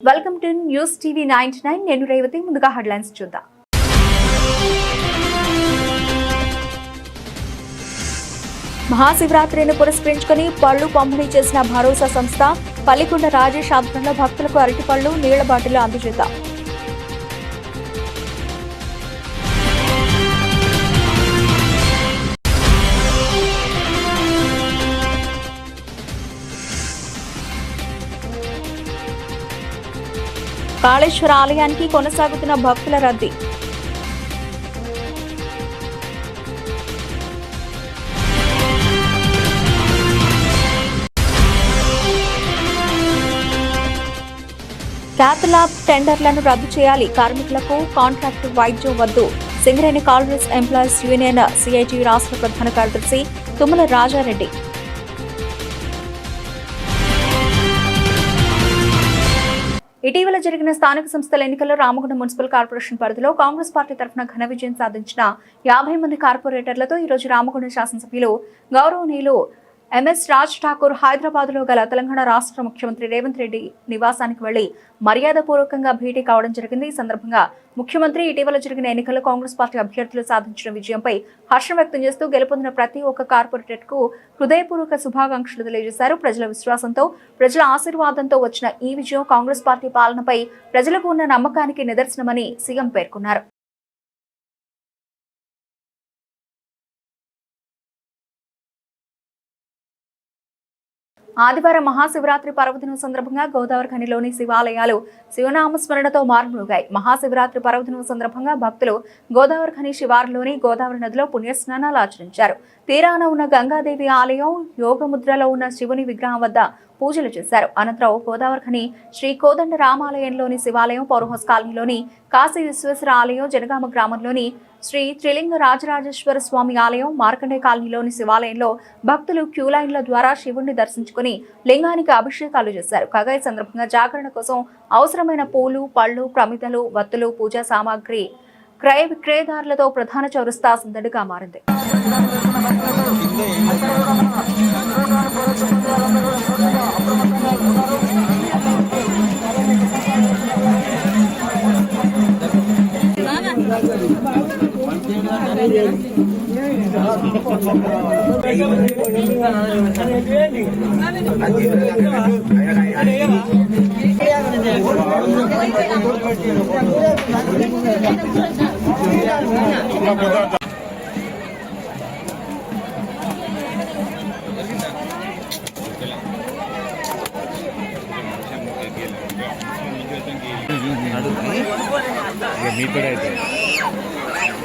Welcome to news TV 99 నేను రేవతి ముందుగా headlines చూద్దాం. మహాశివరాత్రిని పురస్కరించుకుని పళ్లు పంపిణీ చేసిన భరోసా సంస్థ పల్లికొండ రాజేష్ ఆధ్వర్యంలో భక్తులకు అరటిపళ్లు నీళ్ల బాటిల్ అందజేద్దాం. కాళేశ్వర ఆలయానికి కొనసాగుతున్న భక్తుల రద్దీ. క్యాత్ ల్యాబ్ టెండర్లను రద్దు చేయాలి, కార్మికులకు కాంట్రాక్టు వైద్యం వద్దు. Singareni colonies employees union CIT రాష్ట్ర ప్రధాన కార్యదర్శి తుమ్మల రాజారెడ్డి. ఇటీవల జరిగిన స్థానిక సంస్థల ఎన్నికల్లో రామగుండం మున్సిపల్ కార్పొరేషన్ పరిధిలో కాంగ్రెస్ పార్టీ తరఫున ఘన విజయం సాధించిన 50 మంది కార్పొరేటర్లతో ఈరోజు రామగుండం శాసనసభ్యులు గౌరవనీయులు ఎంఎస్ రాజ్ ఠాకూర్ హైదరాబాద్ లో గల తెలంగాణ రాష్ట్ర ముఖ్యమంత్రి రేవంత్ రెడ్డి నివాసానికి వెళ్లి మర్యాదపూర్వకంగా భేటీ కావడం జరిగింది. ఈ సందర్భంగా ముఖ్యమంత్రి ఇటీవల జరిగిన ఎన్నికల్లో కాంగ్రెస్ పార్టీ అభ్యర్థులు సాధించిన విజయంపై హర్షం వ్యక్తం చేస్తూ గెలుపొందిన ప్రతి ఒక్క కార్పొరేటర్ కు హృదయపూర్వక శుభాకాంక్షలు తెలియజేశారు. ప్రజల విశ్వాసంతో, ప్రజల ఆశీర్వాదంతో వచ్చిన ఈ విజయం కాంగ్రెస్ పార్టీ పాలనపై ప్రజలకు ఉన్న నమ్మకానికి నిదర్శనమని సీఎం పేర్కొన్నారు. ఆదివారం మహాశివరాత్రి పర్వదినం సందర్భంగా గోదావరి ఖనిలోని శివాలయాలు శివనామస్మరణతో మారుమోగాయి. మహాశివరాత్రి పర్వదినం సందర్భంగా భక్తులు గోదావరి ఖని శివారులోని గోదావరి నదిలో పుణ్యస్నానాలు ఆచరించారు. తీరాన ఉన్న గంగాదేవి ఆలయం, యోగముద్రలో ఉన్న శివుని విగ్రహం వద్ద పూజలు చేశారు. అనంతరం గోదావరి ఖని శ్రీ కోదండ రామాలయంలోని శివాలయం, పౌర్హౌస్ కాలనీలోని కాశీ విశ్వేశ్వర ఆలయం, జనగామ గ్రామంలోని శ్రీ త్రిలింగ రాజరాజేశ్వర స్వామి ఆలయం, మార్కండే కాలనీలోని శివాలయంలో భక్తులు క్యూలైన్ల ద్వారా శివుణ్ణి దర్శించుకుని లింగానికి అభిషేకాలు చేశారు. కాగా ఈ సందర్భంగా జాగరణ కోసం అవసరమైన పూలు, పళ్లు, ప్రమిదలు, వత్తులు, పూజా సామాగ్రి క్రయ విక్రయదారులతో ప్రధాన చౌరస్తా సందడిగా మారింది. మీతో అయితే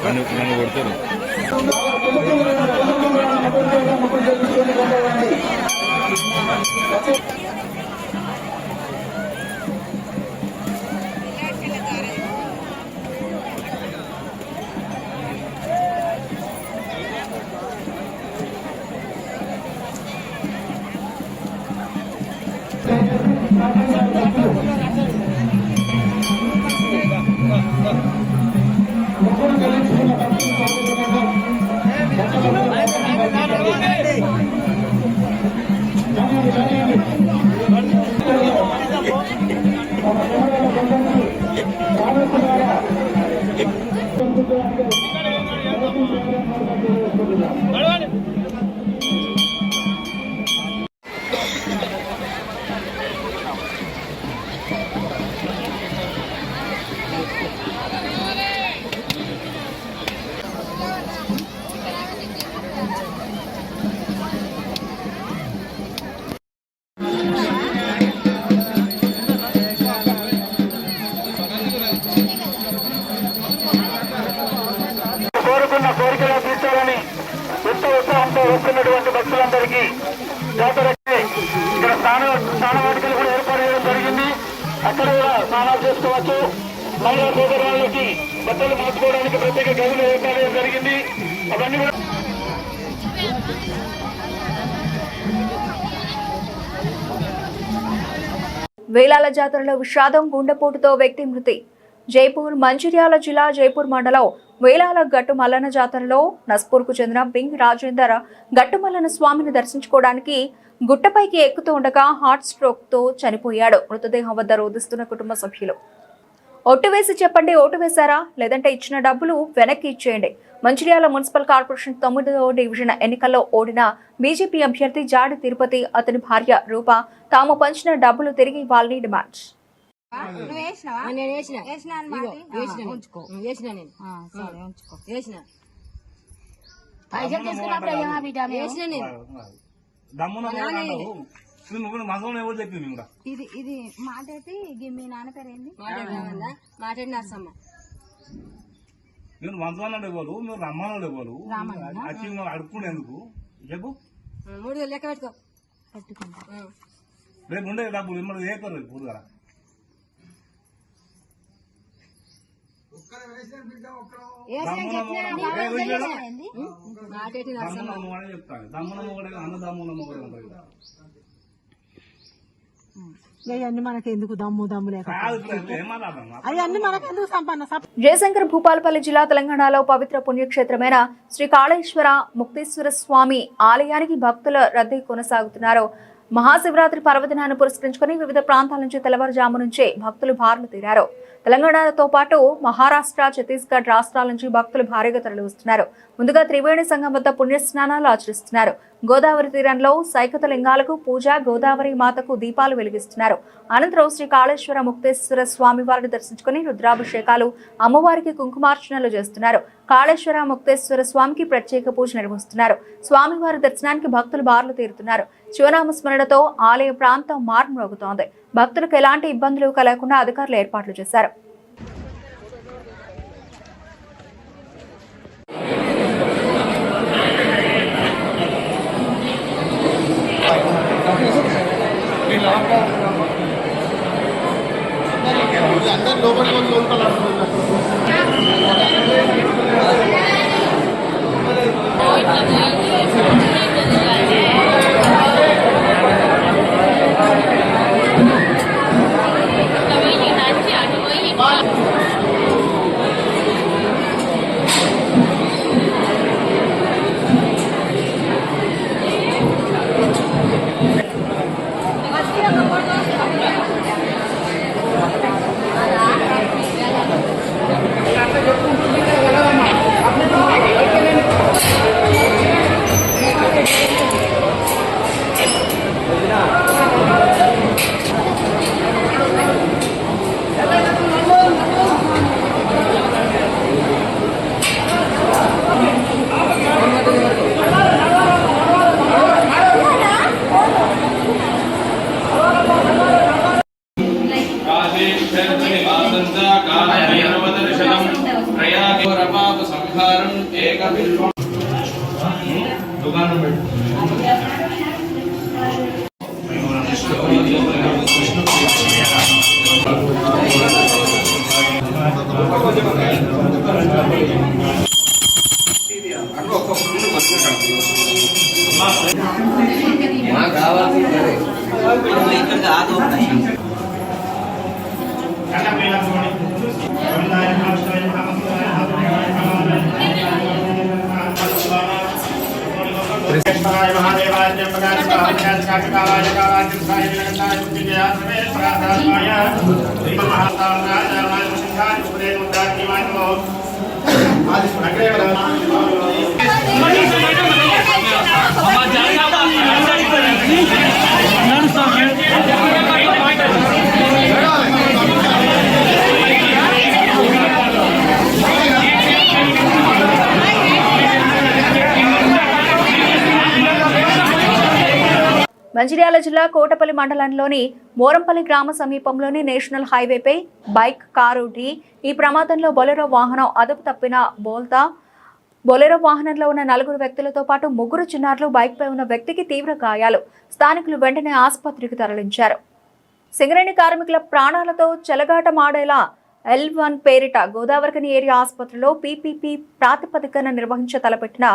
నన్ను కొడతారు. కోరికలు తీర్చాలని ఎంతో ఉత్సాహంతో వస్తున్నటువంటి భక్తులందరికీ జాతరకి ఇక్కడ స్నానవాటికలు కూడా ఏర్పాటు చేయడం జరిగింది. అక్కడ కూడా స్నానాలు చేసుకోవచ్చు. మహిళా సోదరులకి బట్టలు మార్చుకోవడానికి ప్రత్యేక గదులు ఏర్పాటు చేయడం జరిగింది. అవన్నీ కూడా వేలాల జాతరలో విషాదం, గుండెపోటుతో వ్యక్తి మృతి. జైపూర్ మంచిర్యాల జిల్లా జైపూర్ మండలం వేలాల గట్టు మల్లన్న జాతరలో నస్పూర్కు చెందిన బింగ్ రాజేందర్ గట్టు మల్లన్న స్వామిని దర్శించుకోవడానికి గుట్టపైకి ఎక్కుతూ ఉండగా హార్ట్ స్ట్రోక్ తో చనిపోయాడు. మృతదేహం వద్ద రోధిస్తున్న కుటుంబ సభ్యులు. ఓటు వేసి చెప్పండి, ఓటు వేశారా, లేదంటే ఇచ్చిన డబ్బులు వెనక్కి ఇచ్చేయండి. మంచిర్యాల మున్సిపల్ కార్పొరేషన్ 9వ డివిజన్ ఎన్నికల్లో ఓడిన బీజేపీ అభ్యర్థి జాడి తిరుపతి, అతని భార్య రూప తాము పంచిన డబ్బులు తిరిగి ఇవ్వాలని డిమాండ్. ఇది మాట అయితే మీ నాన్న పేరు ఏంది? మాట్లాడి నర్సమ్మ. నేను వందలు ఇవ్వరు, మీరు రమ్మని ఇవ్వరు, వచ్చి అడుక్కునేందుకు చెప్పు. 3,000 లెక్క పెట్టుకో. రేపు ఉండే డబ్బులు మిమ్మల్ని ఏకరు ఇప్పుడు కదా. చెప్తాను దమ్మునమ్మ కూడా అన్నదమ్మునమ్మ కూడా ఉంటుంది. అవన్నీ మనకి ఎందుకు దమ్ము లేక అవన్నీ మనకి ఎందుకు సంపన్న. జయశంకర్ భూపాలపల్లి జిల్లా తెలంగాణలో పవిత్ర పుణ్యక్షేత్రమైన శ్రీ కాళేశ్వర ముక్తేశ్వర స్వామి ఆలయానికి భక్తుల రద్దీ కొనసాగుతున్నారు. మహాశివరాత్రి పర్వదినాన్ని పురస్కరించుకుని వివిధ ప్రాంతాల నుంచి తెల్లవారుజాము నుంచే భక్తులు బారులు తీరారు. తెలంగాణతో పాటు మహారాష్ట్ర, ఛత్తీస్గఢ్ రాష్ట్రాల నుంచి భక్తులు భారీగా తరలివస్తున్నారు. ముందుగా త్రివేణి సంఘం వద్ద పుణ్యస్నానాలు ఆచరిస్తున్నారు. గోదావరి తీరంలో సైకత లింగాలకు పూజ, గోదావరి మాతకు దీపాలు వెలిగిస్తున్నారు. అనంతరం శ్రీ కాళేశ్వర ముక్తేశ్వర స్వామి వారిని దర్శించుకుని రుద్రాభిషేకాలు, అమ్మవారికి కుంకుమార్చనలు చేస్తున్నారు. కాళేశ్వర ముక్తేశ్వర స్వామికి ప్రత్యేక పూజ నిర్వహిస్తున్నారు. స్వామివారి దర్శనానికి భక్తులు బారులు తీరుతున్నారు. శివనామ స్మరణతో ఆలయ ప్రాంతం మార్మోగుతోంది. భక్తులకు ఎలాంటి ఇబ్బందులు కలగకుండా అధికారులు ఏర్పాట్లు చేశారు. మంచిర్యాల జిల్లా కోటపల్లి మండలంలోని మోరంపల్లి గ్రామ సమీపంలోని నేషనల్ హైవేపై బైక్, కారు ఢీ. ఈ ప్రమాదంలో బొలెరో వాహనం అదుపు తప్పిన బోల్తా. బొలెరో వాహనంలో ఉన్న 4 వ్యక్తులతో పాటు 3 చిన్నారులు, బైక్పై ఉన్న వ్యక్తికి తీవ్ర గాయాలు. స్థానికులు వెంటనే ఆసుపత్రికి తరలించారు. సింగరేణి కార్మికుల ప్రాణాలతో చెలగాటమాడేలా L1 పేరిట గోదావరిఖని ఏరియా ఆసుపత్రిలో PPP ప్రాతిపదికన నిర్వహించ తలపెట్టిన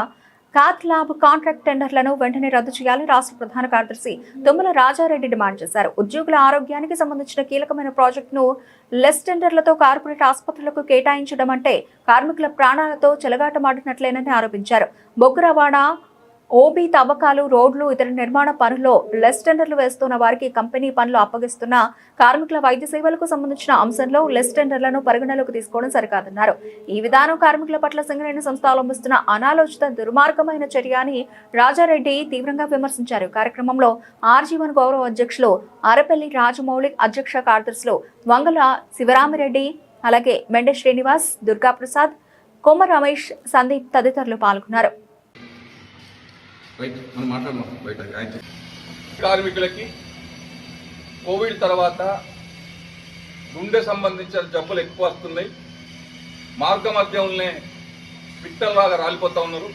కాత్ ల్యాబ్ కాంట్రాక్ట్ టెండర్లను వెంటనే రద్దు చేయాలని రాష్ట్ర ప్రధాన కార్యదర్శి తుమ్మల రాజారెడ్డి డిమాండ్ చేశారు. ఉద్యోగుల ఆరోగ్యానికి సంబంధించిన కీలకమైన ప్రాజెక్టును లెస్ టెండర్లతో కార్పొరేట్ ఆసుపత్రులకు కేటాయించడం అంటే కార్మికుల ప్రాణాలతో చెలగాటమాడినట్లేనని ఆరోపించారు. బొగ్గు రవాణా, ఓబీ తవ్వకాలు, రోడ్లు, ఇతర నిర్మాణ పనుల్లో లెస్ టెండర్లు వేస్తున్న వారికి కంపెనీ పనులు అప్పగిస్తున్న కార్మికుల వైద్య సేవలకు సంబంధించిన అంశంలో లెస్ టెండర్లను పరిగణలోకి తీసుకోవడం సరికాదన్నారు. ఈ విధానం కార్మికుల పట్ల సింగరేణి సంస్థ అవలంబిస్తున్న అనాలోచిత దుర్మార్గమైన చర్య అని రాజారెడ్డి తీవ్రంగా విమర్శించారు. కార్యక్రమంలో ఆర్జీవన్ గౌరవ అధ్యక్షులు అరపల్లి రాజమౌళి, అధ్యక్ష కార్యదర్శులు వంగల శివరామిరెడ్డి, అలాగే మెండే శ్రీనివాస్, దుర్గాప్రసాద్, కొమ్మ రమేష్, సందీప్ తదితరులు పాల్గొన్నారు. కార్మికులకి కోవిడ్ తర్వాత గుండె సంబంధించిన జబ్బులు ఎక్కువ వస్తున్నాయి. మార్గ మధ్యంలోనే పిట్టల్లాగా రాలిపోతా ఉన్నారు.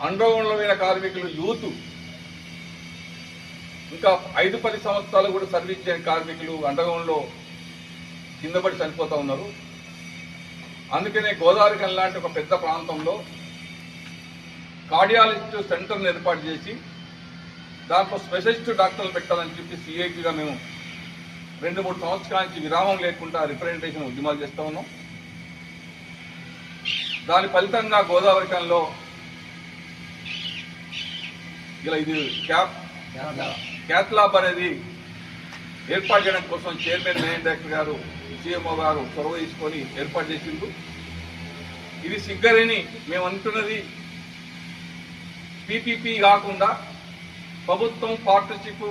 అండర్గ్రౌండ్లో పోయిన కార్మికులు యూత్, ఇంకా 5-10 సంవత్సరాలు కూడా సర్వీస్ చేయని కార్మికులు అండర్గ్రౌండ్లో కింద పడి చనిపోతూ ఉన్నారు. అందుకనే గోదావరి లాంటి ఒక పెద్ద ప్రాంతంలో కార్డియాలజిస్ట్ సెంటర్ని ఏర్పాటు చేసి దాంట్లో స్పెషలిస్ట్ డాక్టర్లు పెట్టాలని చెప్పి సిఐటిగా మేము 2-3 సంవత్సరాల నుంచి విరామం లేకుండా రిప్రజెంటేషన్ ఉద్యమాలు చేస్తూ ఉన్నాం. దాని ఫలితంగా గోదావరికంలో ఇలా ఇది క్యాత్ ల్యాబ్ అనేది ఏర్పాటు చేయడం కోసం చైర్మన్ మేనేజింగ్ డైరెక్టర్ గారు, సిఎంఓ గారు చొరవ తీసుకొని ఏర్పాటు చేసిండ్రు. ఇది సింగరేణి మేము అంటున్నది పీపీపీ కాకుండా ప్రభుత్వం పార్ట్నర్షిప్తో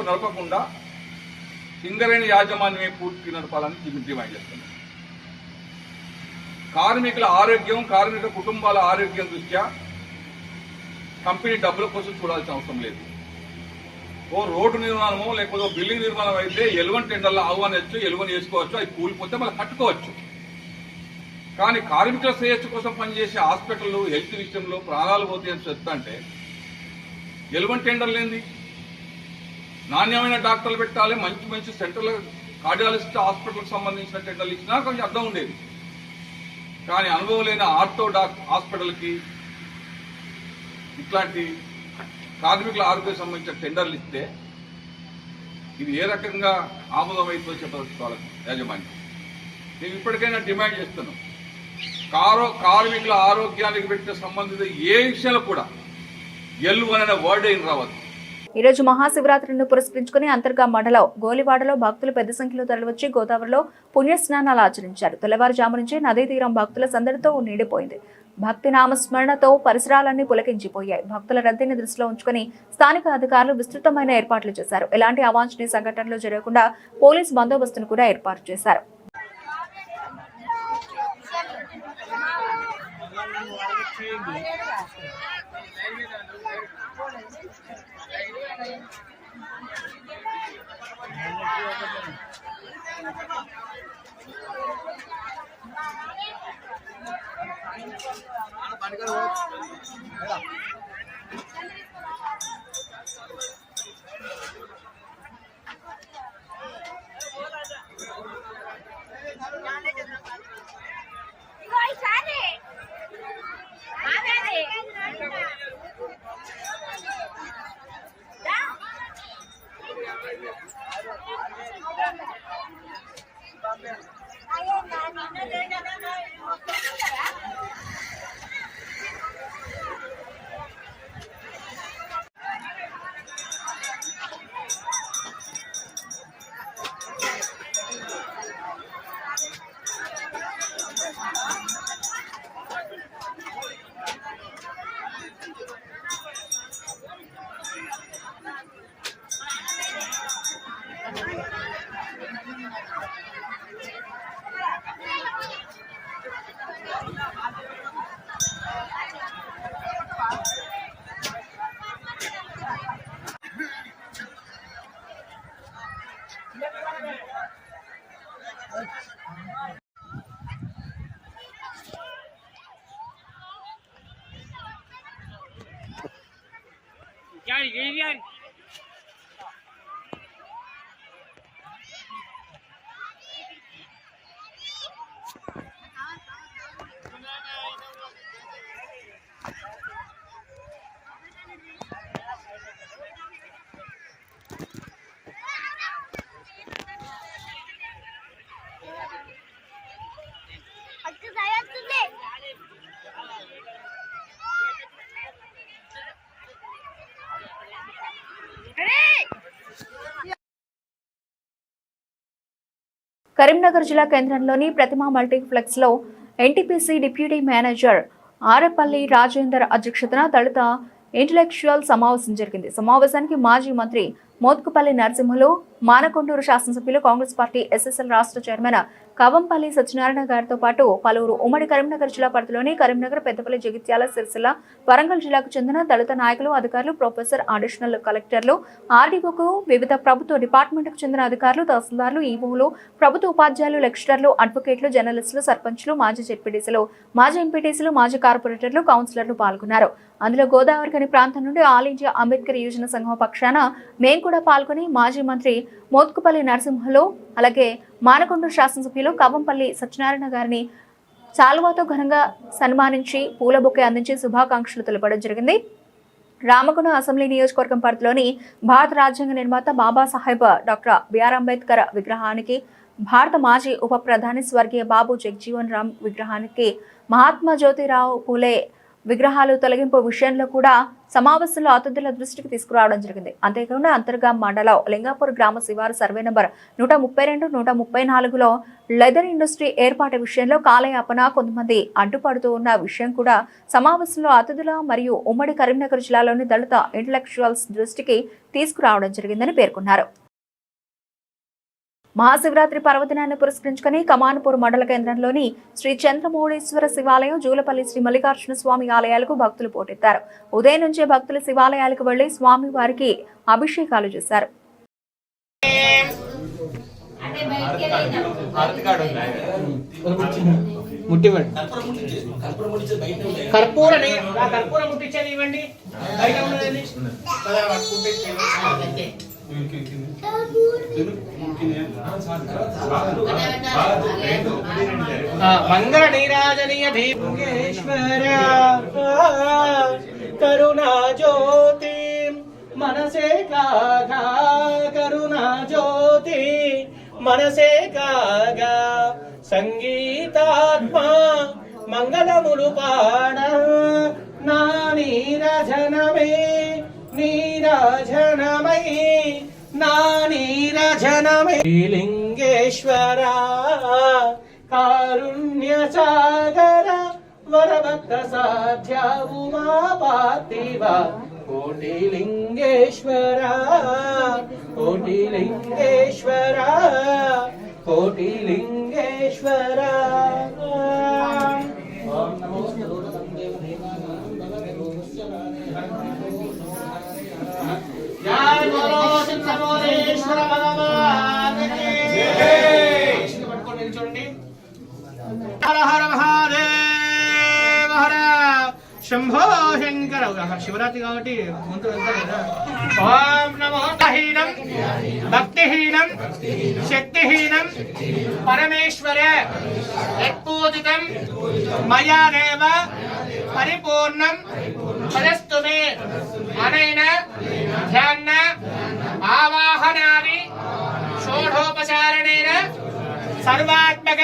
నడపకుండా సింగరేణి యాజమాన్యమే పూర్తి నడపాలని డిమాండ్ చేస్తున్నాం. కార్మికుల ఆరోగ్యం, కార్మిక కుటుంబాల ఆరోగ్యం దృష్ట్యా కంపెనీ డబ్బుల కోసం చూడాల్సిన అవసరం లేదు. ఓ రోడ్డు నిర్మాణమో లేకపోతే బిల్డింగ్ నిర్మాణం అయితే ఎలువన్ టెండర్లో ఆహ్వానించచ్చు, ఎలువని వేసుకోవచ్చు, అవి కూలిపోతే మళ్ళీ కట్టుకోవచ్చు. కానీ కార్మికుల శ్రేయస్సు కోసం పనిచేసే హాస్పిటల్ హెల్త్ విషయంలో ప్రాణాలు పోతే అని చెప్తాంటే ఎలువన్ టెండర్లు ఏంది? నాణ్యమైన డాక్టర్లు పెట్టాలి, మంచి మంచి సెంట్రల్ కార్డియాలజిస్ట్ హాస్పిటల్కి సంబంధించిన టెండర్లు ఇచ్చినా కొంచెం అర్థం ఉండేది. కానీ అనుభవం లేని ఆర్థో హాస్పిటల్కి ఇట్లాంటి కార్మికుల ఆరోగ్యం సంబంధించిన టెండర్లు ఇస్తే ఇది ఏ రకంగా ఆమోదమైందో చెప్పాలి యాజమాన్యం. మేము ఇప్పటికైనా డిమాండ్ చేస్తున్నాం, కార్మికుల ఆరోగ్యానికి పెట్టిన సంబంధిత ఏ విషయాలు కూడా ఎల్లు అనే వర్డ్ ఏం రావద్దు. ఈ రోజు మహాశివరాత్రిని పురస్కరించుకుని అంతర్గా మండలం గోలివాడలో భక్తులు పెద్ద సంఖ్యలో తరలివచ్చి గోదావరిలో పుణ్యస్నానాలు ఆచరించారు. తెల్లవారుజాము నుంచి నదీ తీరం భక్తుల సందడితో నిండిపోయింది. భక్తి నామస్మరణతో పరిసరాలన్నీ పులకించిపోయాయి. భక్తుల రద్దీని దృష్టిలో ఉంచుకుని స్థానిక అధికారులు విస్తృతమైన ఏర్పాట్లు చేశారు. ఎలాంటి అవాంఛనీయ సంఘటనలు జరగకుండా పోలీస్ బందోబస్తును కూడా ఏర్పాటు చేశారు. కరీంనగర్ జిల్లా కేంద్రంలోని ప్రతిమా మల్టీప్లెక్స్ లో NTPC deputy manager Arapalli Rajender అధ్యక్షతన దళిత ఇంటలెక్చువల్ సమావేశం జరిగింది. సమావేశానికి మాజీ మంత్రి మోత్కుపల్లి నరసింహులు, మానకొండూరు శాసనసభ్యులు, కాంగ్రెస్ పార్టీ ఎస్ఎస్ఎల్ రాష్ట్ర చైర్మన్ కవంపల్లి సత్యనారాయణ గారితో పాటు పలువురు ఉమ్మడి కరీంనగర్ జిల్లా పరిధిలోని కరీంనగర్, పెద్దపల్లి, జగిత్యాల, సిరిసిల్ల, వరంగల్ జిల్లాకు చెందిన దళిత నాయకులు, అధికారులు, ప్రొఫెసర్, అడిషనల్ కలెక్టర్లు, ఆర్డీఓకు, వివిధ ప్రభుత్వ డిపార్ట్మెంట్కు చెందిన అధికారులు, తహసీల్దార్లు, ఈవోలు, ప్రభుత్వ ఉపాధ్యాయులు, లెక్చరర్లు, అడ్వకేట్లు, జర్నలిస్టులు, సర్పంచ్లు, మాజీ జెడ్పీటీసీలు, మాజీ ఎంపీటీసీలు, మాజీ కార్పొరేటర్లు, కౌన్సిలర్లు పాల్గొన్నారు. అందులో గోదావరిఖని ప్రాంతం నుండి ఆల్ ఇండియా అంబేద్కర్ యువజన సంఘం పక్షాన మేము కూడా పాల్గొని మాజీ మంత్రి మోత్కుపల్లి నరసింహులు, అలాగే మానకొండూరు శాసనసభ్యులు కవంపల్లి సత్యనారాయణ గారిని చాలువాతో ఘనంగా సన్మానించి పూల బొకే అందించి శుభాకాంక్షలు తెలపడం జరిగింది. రామగుండం అసెంబ్లీ నియోజకవర్గం పరిధిలోని భారత రాజ్యాంగ నిర్మాత బాబాసాహెబ్ డాక్టర్ బిఆర్ అంబేద్కర్ విగ్రహానికి, భారత మాజీ ఉప ప్రధాని స్వర్గీయ బాబు జగజీవన్ రామ్ విగ్రహానికి, మహాత్మా జ్యోతిరావు పూలే విగ్రహాలు తొలగింపు విషయంలో కూడా సమావేశంలో అతిథుల దృష్టికి తీసుకురావడం జరిగింది. అంతేకాకుండా అంతర్గాం మండలం లింగాపూర్ గ్రామ శివారు సర్వే నంబర్ 132, 134లో లెదర్ ఇండస్ట్రీ ఏర్పాటు విషయంలో కాలయాపన కొంతమంది అడ్డుపడుతూ ఉన్న విషయం కూడా సమావేశంలో అతిథుల మరియు ఉమ్మడి కరీంనగర్ జిల్లాలోని దళిత ఇంటలెక్చువల్స్ దృష్టికి తీసుకురావడం జరిగిందని పేర్కొన్నారు. మహాశివరాత్రి పర్వదినాన్ని పురస్కరించుకుని కమాన్పూర్ మండల కేంద్రంలోని శ్రీ చంద్రమౌళీశ్వర శివాలయం, జూలపల్లి శ్రీ మల్లికార్జున స్వామి ఆలయాలకు భక్తులు పోటెత్తారు. ఉదయం నుంచే భక్తులు శివాలయాలకు వెళ్లి స్వామి వారికి అభిషేకాలు చేశారు. మంగళ నీరాజనీయ దీపేశ్వర కరుణా జ్యోతి మనసే కాగా, కరుణా జ్యోతి మనసే కాగా, సంగీతాత్మ మంగళములు పాడ నా నీరజనమే, నీరజనమై నా నీరజనమే. లింగేశ్వర కారుణ్య సాగర వరభక్త సాధ్య ఉమా పార్థివ, కోటి లింగేశ్వర, కోటి లింగేశ్వర, కోటి లింగేశ్వర. హర హర మహాదేవ హర శంభో శంకర. శివరాత్రి కాబట్టి ముందు వెళ్తారు కదా. ఓం నమో హీనం భక్తిహీనం శక్తిహీనం పరమేశ్వర యత్పూజితం మయా దేవ పరిపూర్ణం తదస్తు మే. అనేన ధ్యాన ఆవాహనాది షోఢోపచారణేన సర్వాత్మక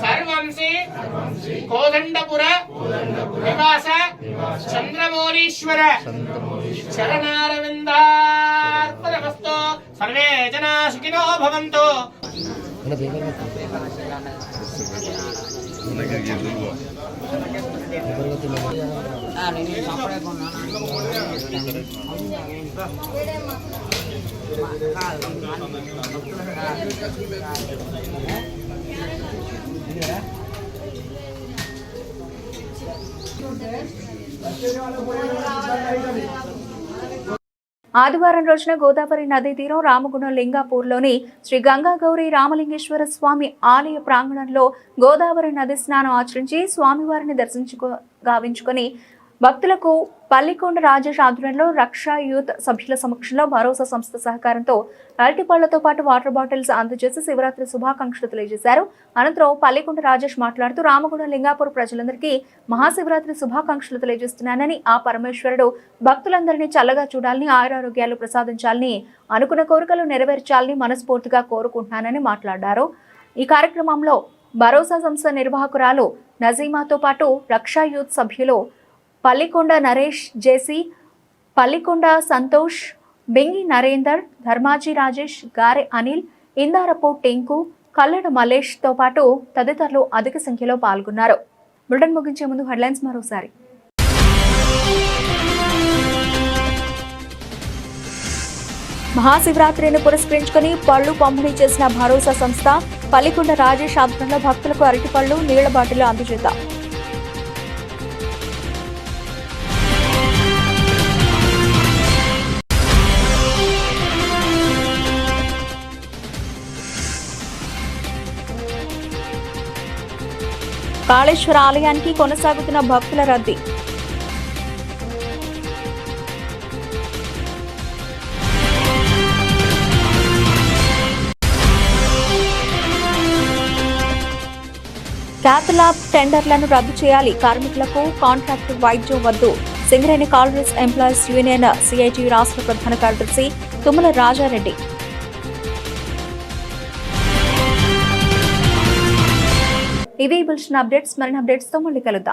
సర్వంసి కోదండపుర నివాస చంద్రమౌళీశ్వర చరణారవిందార్పణమస్తు. సర్వే జనా సుఖినో భవంతు. ఆదివారం రోజున గోదావరి నదీ తీరం రామగుండం లింగాపూర్లోని శ్రీ గంగా గౌరీ రామలింగేశ్వర స్వామి ఆలయ ప్రాంగణంలో గోదావరి నది స్నానం ఆచరించి స్వామివారిని గావించుకొని భక్తులకు పల్లికొండ రాజేష్ ఆధ్వర్యంలో రక్షా యూత్ సభ్యుల సమక్షంలో భరోసా సంస్థ సహకారంతో అరటిపళ్లతో పాటు వాటర్ బాటిల్స్ అందజేసి శివరాత్రి శుభాకాంక్షలు తెలియజేశారు. అనంతరం పల్లికొండ రాజేష్ మాట్లాడుతూ రామగుండం లింగాపూర్ ప్రజలందరికీ మహాశివరాత్రి శుభాకాంక్షలు తెలియజేస్తున్నానని, ఆ పరమేశ్వరుడు భక్తులందరినీ చల్లగా చూడాలని, ఆయురారోగ్యాలు ప్రసాదించాలని, అనుకున్న కోరికలు నెరవేర్చాలని మనస్ఫూర్తిగా కోరుకుంటున్నానని మాట్లాడారు. ఈ కార్యక్రమంలో భరోసా సంస్థ నిర్వాహకురాలు నజీమాతో పాటు రక్షా యూత్ సభ్యులు పల్లికొండ నరేష్, జేసీ, పల్లికొండ సంతోష్, బింగి నరేందర్, ధర్మాజీ రాజేష్, గారె అనిల్, ఇందారపు టింకు, కల్లెడ మల్లేష్ తో పాటు తదితరులు అధిక సంఖ్యలో పాల్గొన్నారు. బులెటిన్ ముగించే ముందు హెడ్లైన్స్ మరోసారి. మహాశివరాత్రిని పురస్కరించుకుని పళ్లు పంపిణీ చేసిన భరోసా సంస్థ. పల్లికొండ రాజేష్ ఆధ్వర్యంలో భక్తులకు అరటిపళ్లు, నీళ్ల బాటిల్ అందజేత. కాళేశ్వర ఆలయానికి కొనసాగుతున్న భక్తుల రద్దీ. క్యాత్ ల్యాబ్ టెండర్లను రద్దు చేయాలి. కార్మికులకు కాంట్రాక్టు వైద్యం వద్దు. Singareni collieries employees union CIT రాష్ట్ర ప్రధాన కార్యదర్శి తుమ్మల రాజారెడ్డి. ఇవి బులెటిన్ అప్డేట్స్. మరిన్ని అప్డేట్స్ తో మళ్ళీ కలుద్దాం.